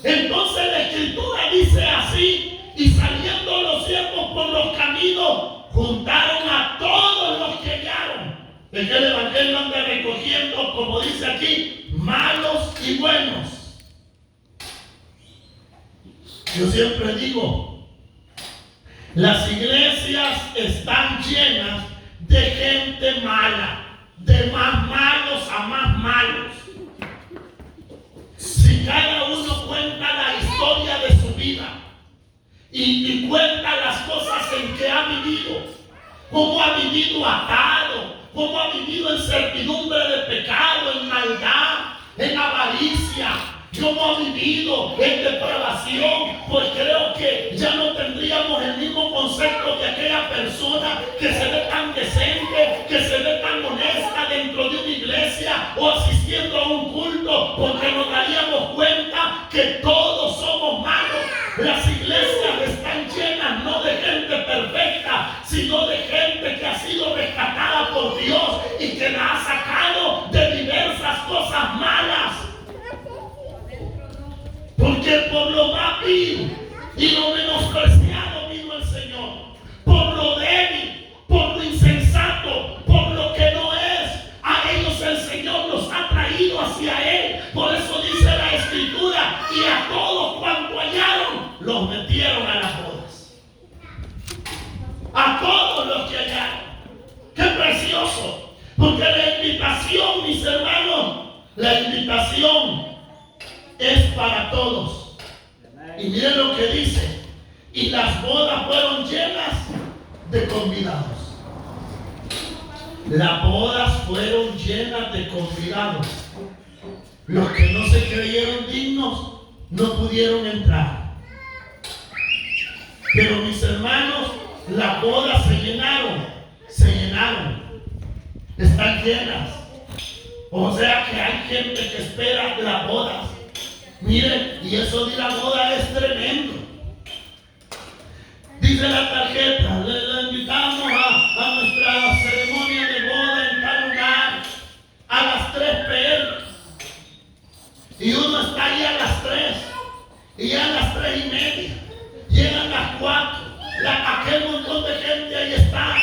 Entonces la Escritura dice así: y saliendo los siervos por los caminos, juntaron a todos los que hallaron. Es que el Evangelio anda recogiendo, como dice aquí, malos y buenos. Yo siempre digo, las iglesias están llenas de gente mala, de más malos a más malos. Si cada uno cuenta la historia de su vida y cuenta las cosas en que ha vivido, cómo ha vivido atado, cómo ha vivido en servidumbre de pecado, en maldad, en avaricia, cómo ha vivido en depravación, pues creo que ya no tendríamos el mismo concepto de aquella persona que se ve tan decente, que se ve tan honesta dentro de una iglesia o asistiendo a un culto, porque nos daríamos cuenta que todos somos malos. Las iglesias están llenas no de gente perfecta, sino de gente que ha sido rescatada por Dios y que la ha sacado de diversas cosas malas. Porque por lo más vil y lo menospreciado vino el Señor, por lo débil, por lo insensato, por lo que no es, a ellos el Señor los ha traído hacia Él. Por eso dice la Escritura, y a todos cuanto hallaron, los metieron a las bodas. A todos los que hallaron. ¡Qué precioso! Porque la invitación, mis hermanos, la invitación es para todos. Y miren lo que dice: y las bodas fueron llenas de convidados. Las bodas fueron llenas de convidados. Los que no se creyeron dignos no pudieron entrar. Pero mis hermanos, las bodas se llenaron, están llenas. O sea que hay gente que espera las bodas. Miren, y eso de la boda es tremendo. Dice la tarjeta: le invitamos a nuestra ceremonia de boda en tal lugar a las 3 p.m. Y uno está ahí a las 3, y ya a las 3:30, llegan las 4, aquel montón de gente ahí está.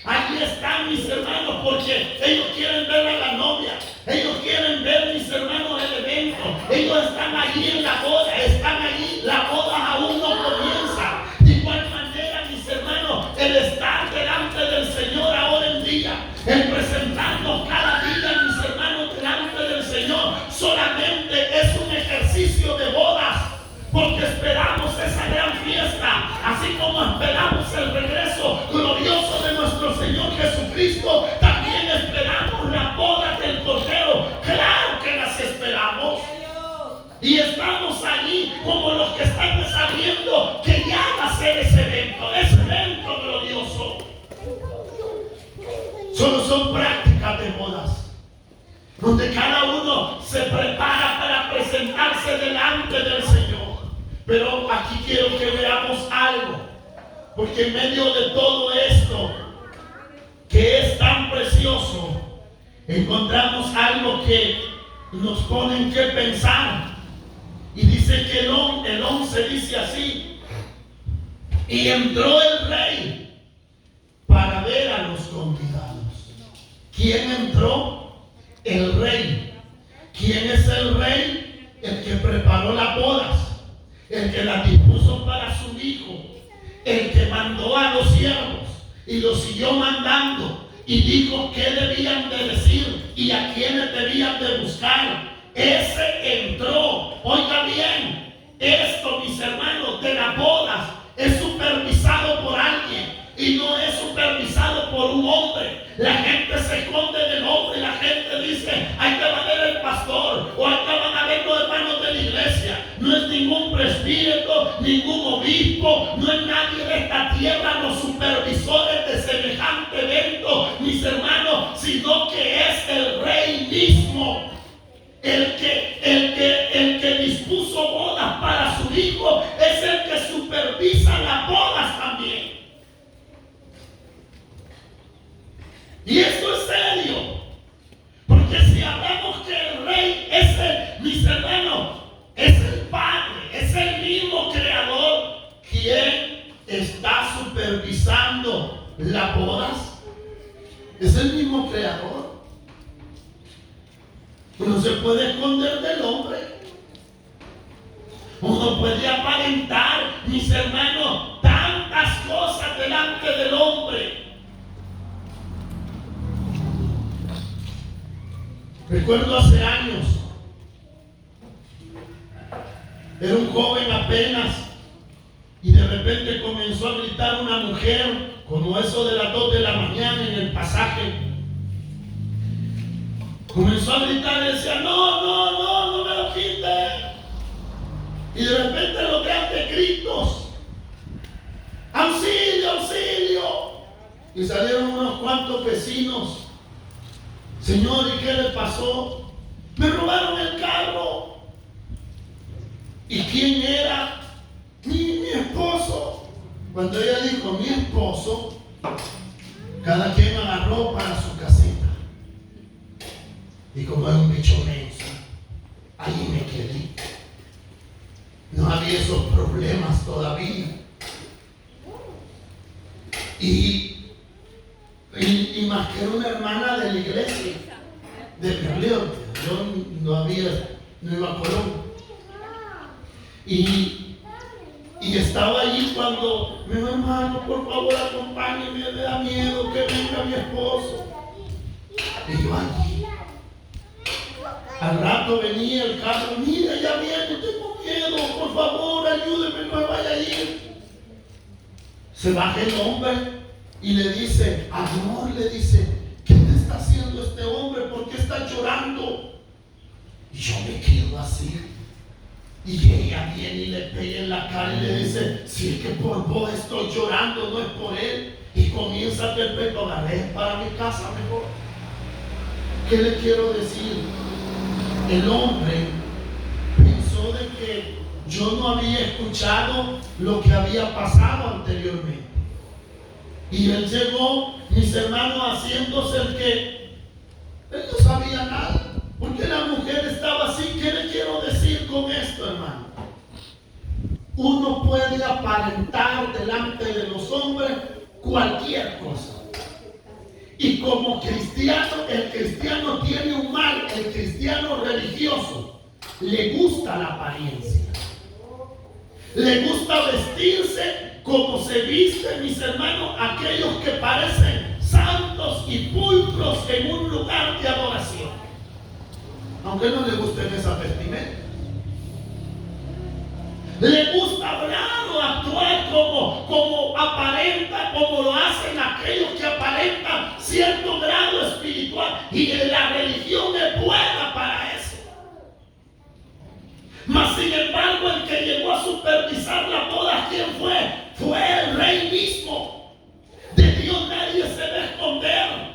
Allí están, mis hermanos, porque ellos quieren ver a la novia, ellos quieren ver, mis hermanos, el evento. Ellos están allí en la boda, están allí, la boda aún no comienza. De igual manera, mis hermanos, el estar delante del Señor ahora en día, el presentarnos cada día, mis hermanos, delante del Señor, solamente es un ejercicio de bodas, porque esperamos esa gran fiesta, así como esperamos el regreso glorioso de nuestro Señor Jesucristo. También esperamos las bodas del Cordero. Claro que las esperamos. Y estamos allí como los que están sabiendo que ya va a ser ese evento glorioso. Solo son prácticas de bodas, donde cada uno se prepara para presentarse delante del Señor. Pero aquí quiero que veamos algo, porque en medio de todo esto que es tan precioso, encontramos algo que nos pone en qué pensar. Y dice que el 11 dice así: y entró el rey para ver a los convidados. ¿Quién entró? El rey. ¿Quién es el rey? El que preparó las bodas, el que las dispuso para su hijo, el que mandó a los siervos y los siguió mandando y dijo qué debían de decir y a quiénes debían de buscar. Ese entró. Oiga bien, esto, mis hermanos, de las bodas es supervisado por alguien y no es supervisado por un hombre. La gente se esconde del hombre y la gente dice: ahí te va a ver el pastor, o ahí te van a ver los hermanos de la iglesia. No es ningún presbítero, ningún obispo, no es nadie de esta tierra los supervisores de semejante evento, mis hermanos, sino que es el rey mismo. El que dispuso bodas para su hijo es el que supervisa las bodas también. Y esto es serio, porque si hablamos que el rey es mis hermanos, es el Padre, es el mismo creador, ¿quién está supervisando las bodas? Es el mismo creador. Uno se puede esconder del hombre. Uno puede aparentar, mis hermanos, tantas cosas delante del hombre. Recuerdo hace años, era un joven apenas, y de repente comenzó a gritar una mujer, como eso de las 2 de la mañana en el pasaje, Comenzó a gritar y decía: no me lo quite. Y de repente los grandes gritos: auxilio, auxilio. Y salieron unos cuantos vecinos: Señor, ¿y qué le pasó? Me robaron el carro. ¿Y quién era? Mi esposo. Cuando ella dijo mi esposo, cada quien agarró para su casita. Y como es un bicho menso, ahí me quedé. No había esos problemas todavía. Y más que era una hermana de la iglesia de Berlín. Yo no iba a Colombia. Y estaba allí cuando mi hermano, por favor, acompáñeme, me da miedo que venga mi esposo. Y yo allí. Al rato venía el carro: mira, ya viene, tengo miedo, por favor, ayúdeme, no me vaya a ir. Se baja el hombre y le dice: amor, le dice, ¿qué te está haciendo este hombre? ¿Por qué está llorando? Y yo me quedo así. Y ella viene y le pega en la cara y le dice: si es que por vos estoy llorando, no es por él. Y comienza a perpetuar: agarré para mi casa mejor. ¿Qué le quiero decir? El hombre pensó de que yo no había escuchado lo que había pasado anteriormente. Y él llegó, mis hermanos, haciéndose el que él no sabía nada. Porque la mujer estaba así. ¿Qué le quiero decir con esto, hermano? Uno puede aparentar delante de los hombres cualquier cosa. Y como cristiano, el cristiano tiene un mal, el cristiano religioso, le gusta la apariencia. Le gusta vestirse como se visten, mis hermanos, aquellos que parecen santos y pulcros en un lugar de adoración. Aunque no le gusten esa vestimenta. Le gusta hablar o actuar como aparenta, como lo hacen aquellos que aparentan cierto grado espiritual. Y la religión es buena para eso. Mas sin embargo, el que llegó a supervisar la boda, ¿quién fue? Fue el rey mismo. De Dios nadie se va a esconder.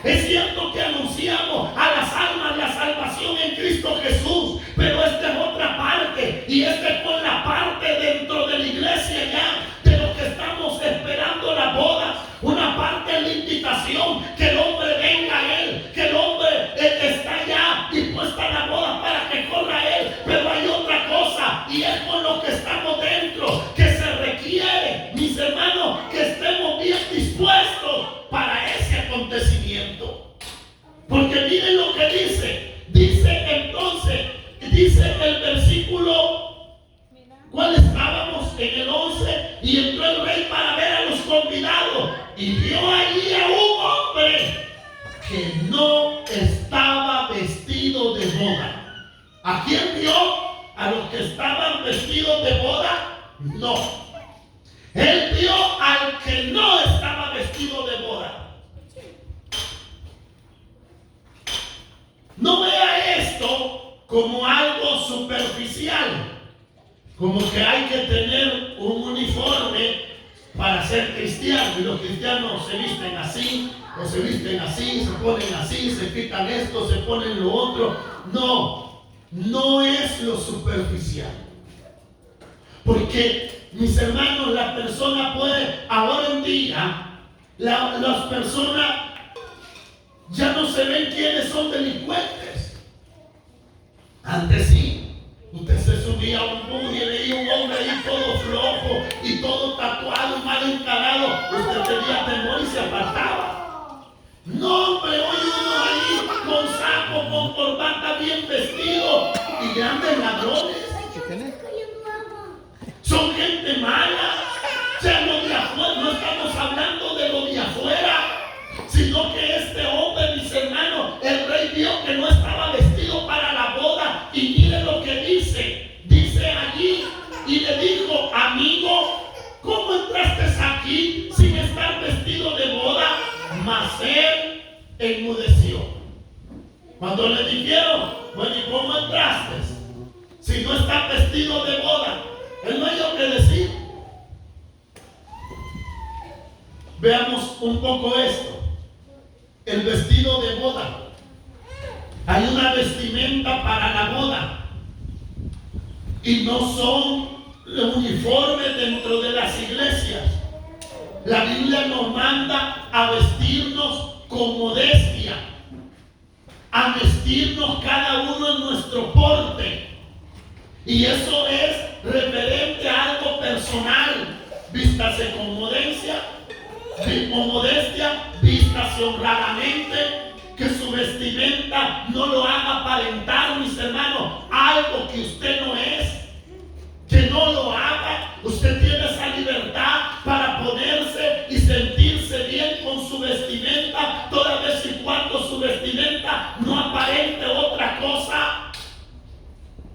Es cierto que anunciamos a las almas la salvación en Cristo Jesús, pero esta es otra parte, y esta es con la parte dentro de la iglesia ya, de lo que estamos esperando la boda. Una parte es la invitación, que el hombre venga a él, que el hombre está ya dispuesta a la boda para que corra a él, pero hay otra cosa, y es con lo que estamos dentro, que se requiere, mis hermanos, que estemos bien dispuestos para ese acontecimiento. Porque miren lo que dice entonces, dice el versículo, ¿cuál estábamos? En el 11. Y entró el rey para ver a los convidados y vio allí a un hombre que no estaba vestido de boda. ¿A quién vio? ¿A los que estaban vestidos de boda? No. Él vio al que no estaba vestido de boda. No vea esto como algo superficial, como que hay que tener un uniforme para ser cristiano, y los cristianos se visten así, o se visten así, se ponen así, se quitan esto, se ponen lo otro. No es lo superficial. Porque, mis hermanos, la persona puede, ahora en día, las personas ya no se ven quiénes son delincuentes. Antes sí. Usted se subía a un bus y veía un hombre ahí todo flojo y todo tatuado y mal encarado. Usted tenía temor y se apartaba. No, hombre, hoy uno ahí con saco, con corbata, bien vestido, y grandes ladrones. Son gente mala. Ya lo de afuera, no estamos hablando de lo de afuera, sino que este hombre, mis hermanos, el rey vio que no estaba vestido para la boda. Y mire lo que dice allí, y le dijo: amigo, ¿cómo entraste aquí sin estar vestido de boda? Mas él enmudeció. Cuando le dijeron, bueno, ¿y cómo entraste? Si no está vestido de boda, él no hay lo que decir. Veamos un poco esto. El vestido de boda. Hay una vestimenta para la boda. Y no son uniformes dentro de las iglesias. La Biblia nos manda a vestirnos con modestia, a vestirnos cada uno en nuestro porte. Y eso es referente a algo personal. Vístase con modestia, vístase honradamente, que su vestimenta no lo haga aparentar, mis hermanos, algo que usted no es, que no lo haga. Usted tiene esa libertad para ponerse y sentirse bien con su vestimenta, toda vez y cuando su vestimenta no aparente otra cosa.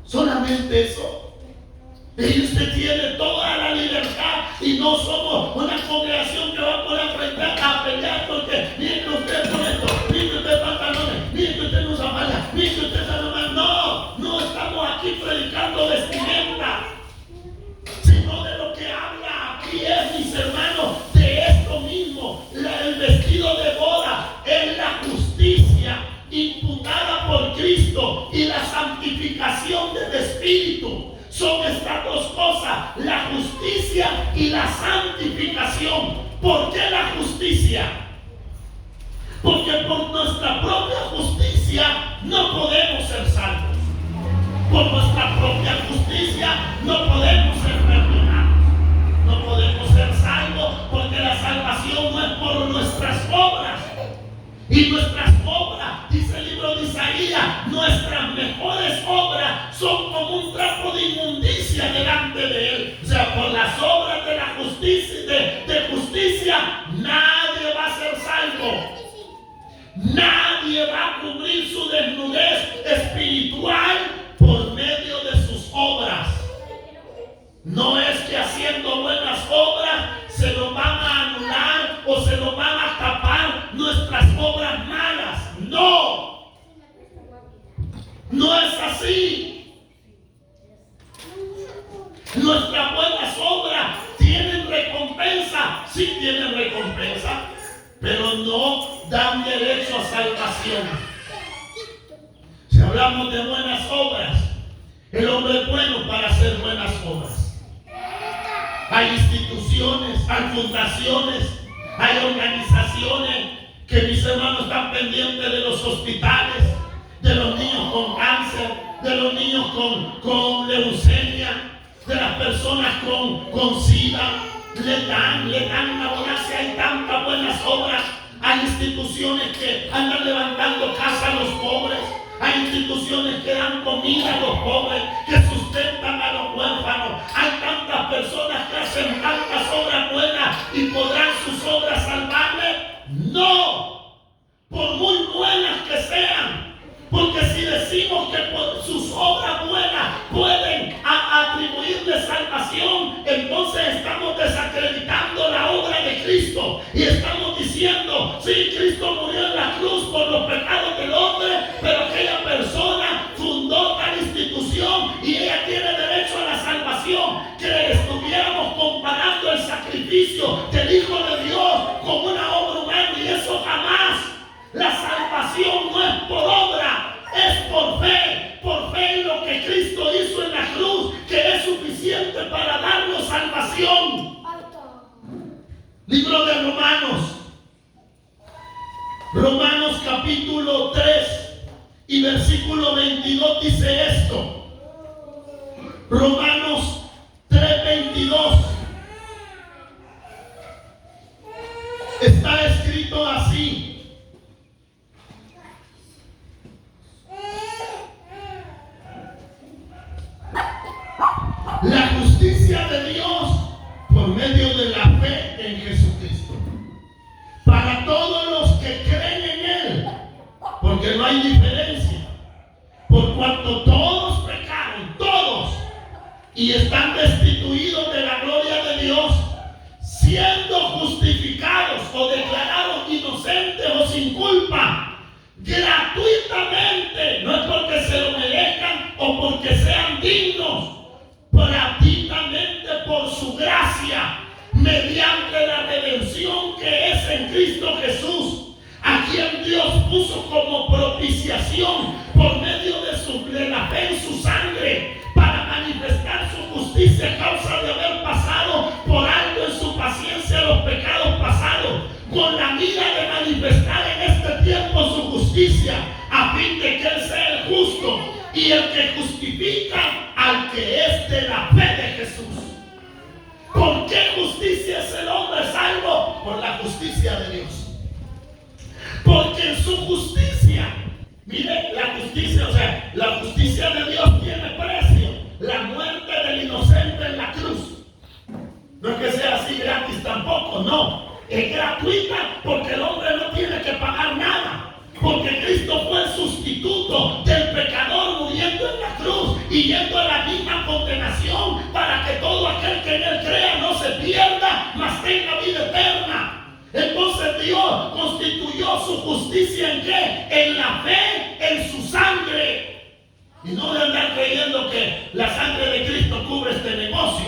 Solamente eso. Y usted tiene toda la libertad, y no somos una congregación que va por la frente a pelear porque mire que usted con esto, mire que usted pantalones, mire que usted no usa falda, mire que usted está nomás. No estamos aquí predicando vestimenta, sino de lo que habla aquí es, mis hermanos, de esto mismo. El vestido de boda es la justicia imputada por Cristo y la santificación del Espíritu. Son estas dos cosas, la justicia y la santificación. ¿Por qué la justicia? Porque por nuestra propia justicia no podemos ser salvos. Por nuestra propia justicia no podemos ser perdonados. No podemos ser salvos porque la salvación no es por nuestras obras. Y nuestras obras, dice el libro de Isaías, nuestras mejores obras son como un trapo de inmundicia delante de Él. O sea, por las obras de la justicia, de justicia, nadie va a ser salvo. Nadie va a cubrir su desnudez espiritual por medio de sus obras. No es que haciendo buenas obras se nos van a anular o se nos van a tapar nuestras obras malas. No, no es así. Nuestras buenas obras tienen recompensa, sí tienen recompensa, pero no dan derecho a salvación. Si hablamos de buenas obras, el hombre es bueno para hacer buenas obras. Hay instituciones, hay fundaciones, hay organizaciones que, mis hermanos, están pendientes de los hospitales, de los niños con cáncer, de los niños con leucemia, de las personas con SIDA. Le dan una bonacia. Hay tantas buenas obras. Hay instituciones que andan levantando casa a los pobres. Hay instituciones que dan comida a los pobres, que sustentan a los huérfanos. Hay tantas personas que hacen tantas obras buenas, y ¿podrán sus obras salvarle? No, por muy buenas que sean. Porque si decimos que por sus obras buenas pueden atribuirle salvación, entonces estamos desacreditando la obra de Cristo. Y estamos diciendo, sí, Cristo murió en la cruz por los pecados del hombre, pero aquella persona fundó tal institución y ella tiene derecho a la salvación. Que estuviéramos comparando el sacrificio del Hijo de Dios con una obra humana, y eso jamás. La salvación no es por obra, es por fe en lo que Cristo hizo en la cruz, que es suficiente para darnos salvación. Libro de Romanos capítulo 3 y versículo 22 dice esto. Romanos 3:22. Está escrito así: la justicia de Dios por medio de la fe en Jesucristo, para todos los que creen en Él, porque no hay diferencia, por cuanto todos pecaron, todos, y están destituidos de la gloria de Dios, siendo justificados o declarados inocentes o sin culpa, gratuitamente puso como propiciación por medio de la fe en su sangre para manifestar su justicia a causa de haber pasado por alto en su paciencia los pecados pasados, con la mira de manifestar en este tiempo su justicia, a fin de que Él sea el justo y el que justifica al que es de la fe de Jesús. ¿Por qué justicia es el hombre salvo? Por la justicia de Dios. Porque en su justicia, mire, la justicia, o sea, la justicia de Dios tiene precio. La muerte del inocente en la cruz. No es que sea así gratis tampoco, no. Es gratuita porque el hombre no tiene que pagar nada. Porque Cristo fue el sustituto del pecador muriendo en la cruz y yendo a la misma condenación para que todo aquel que en Él crea no se pierda, mas tenga vida eterna. Entonces Dios constituyó su justicia ¿en qué? En la fe, en su sangre. Y no de andar creyendo que la sangre de Cristo cubre este negocio,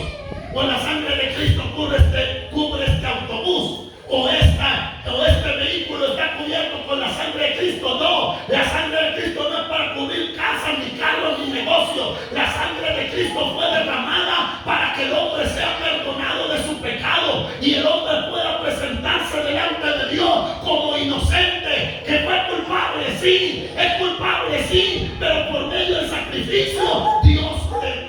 o la sangre de Cristo cubre este autobús, o este vehículo está cubierto con la sangre de Cristo. No, la sangre de Cristo no es para cubrir casas, ni carros, ni negocios. La sangre de Cristo fue derramada para que el hombre sea perdonado de su pecado y el hombre pueda presentarse delante de Dios como inocente, que fue culpable, sí, es culpable, sí, pero por medio del sacrificio Dios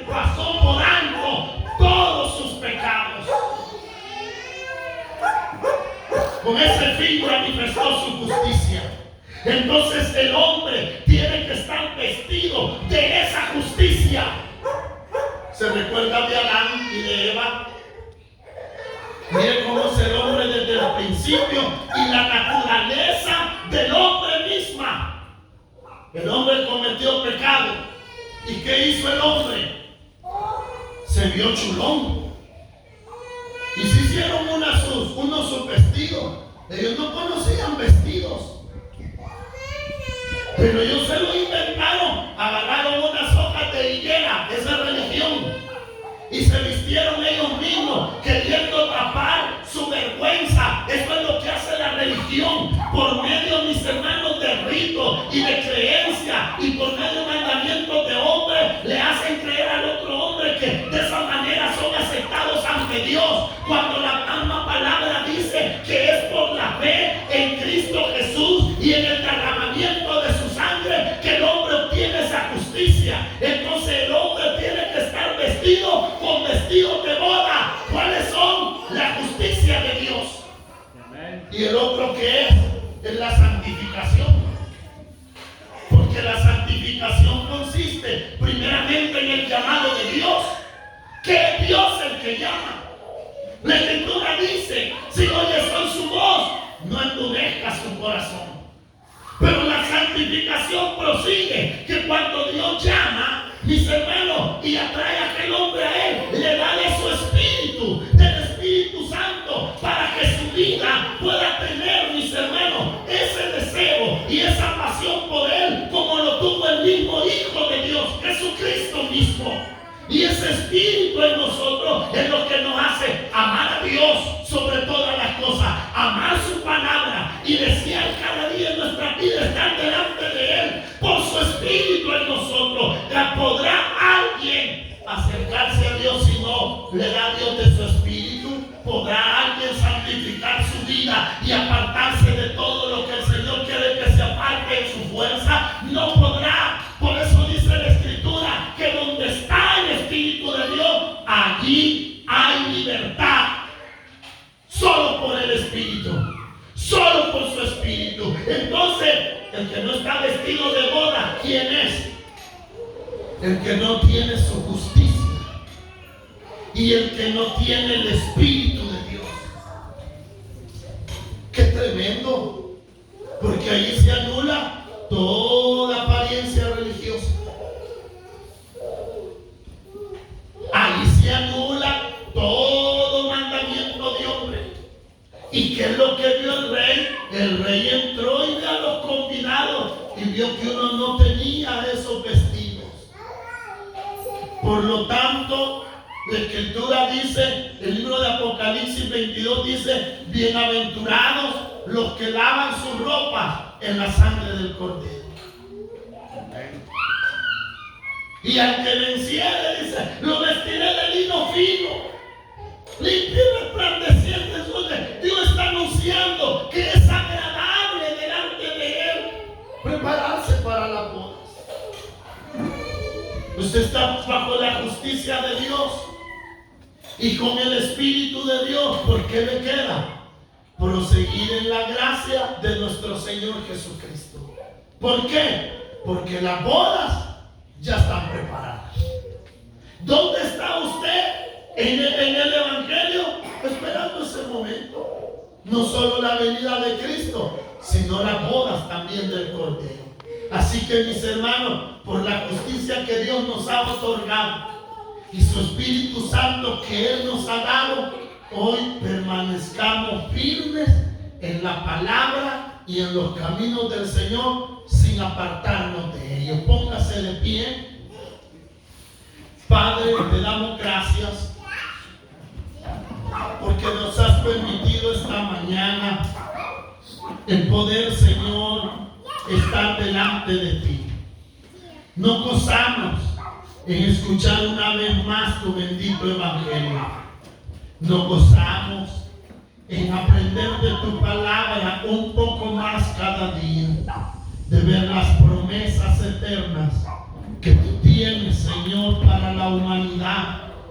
pasó por alto todos sus pecados. Con ese fin manifestó su justicia. Entonces el hombre tiene que estar vestido de esa justicia. ¿Se recuerda de Adán y de Eva? Mire cómo es el hombre desde el principio y la naturaleza del hombre misma. El hombre cometió pecado. ¿Y qué hizo el hombre? Se vio chulón. Y se hicieron unos sus vestidos. Ellos no conocían vestidos. Pero ellos se lo inventaron. Agarraron unas hojas de higuera, esa religión, y se vistieron ellos mismos, queriendo tapar su vergüenza. Eso es lo que hace la religión, por medio, mis hermanos, de rito y de creencia, y por medio de mandamientos de hombre, le hacen creer al otro hombre que de esa manera son aceptados ante Dios, cuando la misma palabra dice que es por la fe en Cristo Jesús y en el derramamiento de su sangre que el hombre obtiene esa justicia. Entonces el hombre tiene que estar vestido con vestidos de boda. ¿Cuáles son? La justicia de Dios. Y el otro que es la santificación. Porque la santificación consiste primeramente en el llamado de Dios, que es Dios el que llama. La Escritura dice: si oyes con su voz, no endurezcas tu corazón. Pero la santificación prosigue, que cuando Dios llama, mis hermanos, y atrae a aquel hombre a Él, le da de su espíritu, del Espíritu Santo, para que su vida pueda tener, mis hermanos, ese deseo y esa pasión por Él, como lo tuvo el mismo Hijo de Dios, Jesucristo mismo. Y ese espíritu en nosotros es lo que nos hace amar a Dios sobre todas las cosas, amar su palabra y desear cada día en nuestra vida estar delante de Él. Por su espíritu en nosotros, ¿podrá alguien acercarse a Dios si no le da a Dios de su espíritu? ¿Podrá alguien santificar su vida y apartarse de todo lo que el Señor quiere que se aparte en su fuerza? No podrá. Por eso dice la Escritura que donde está el Espíritu de Dios, allí hay libertad. Solo por el Espíritu, solo por su Espíritu. Entonces, el que no está vestido de boda, ¿quién es? El que no tiene su justicia y el que no tiene el Espíritu de Dios. ¡Qué tremendo! Porque ahí se anula toda apariencia religiosa. Ahí se anula todo mandamiento de hombre. ¿Y qué es lo que vio el rey? El rey entró y vio a los convidados y vio que uno no tenía esos vestidos. Por lo tanto, la Escritura dice, el libro de Apocalipsis 22 dice: bienaventurados los que lavan sus ropas en la sangre del Cordero. Y al que venciere, dice, lo vestiré de lino fino, limpio y resplandeciente. Dios está anunciando que es agradable delante de Él prepararse para la boda. Usted está bajo la justicia de Dios y con el Espíritu de Dios. ¿Por qué le queda? Proseguir en la gracia de nuestro Señor Jesucristo. ¿Por qué? Porque las bodas ya están preparadas. ¿Dónde está usted en el Evangelio? Esperando ese momento. No solo la venida de Cristo, sino las bodas también del Cordero. Así que, mis hermanos, por la justicia que Dios nos ha otorgado y su Espíritu Santo que Él nos ha dado, hoy permanezcamos firmes en la palabra y en los caminos del Señor sin apartarnos de ellos. Póngase de pie. Padre, te damos gracias porque nos has permitido esta mañana el poder, Señor, estar delante de ti. Nos gozamos en escuchar una vez más tu bendito evangelio. Nos gozamos en aprender de tu palabra un poco más cada día, de ver las promesas eternas que tú tienes, Señor, para la humanidad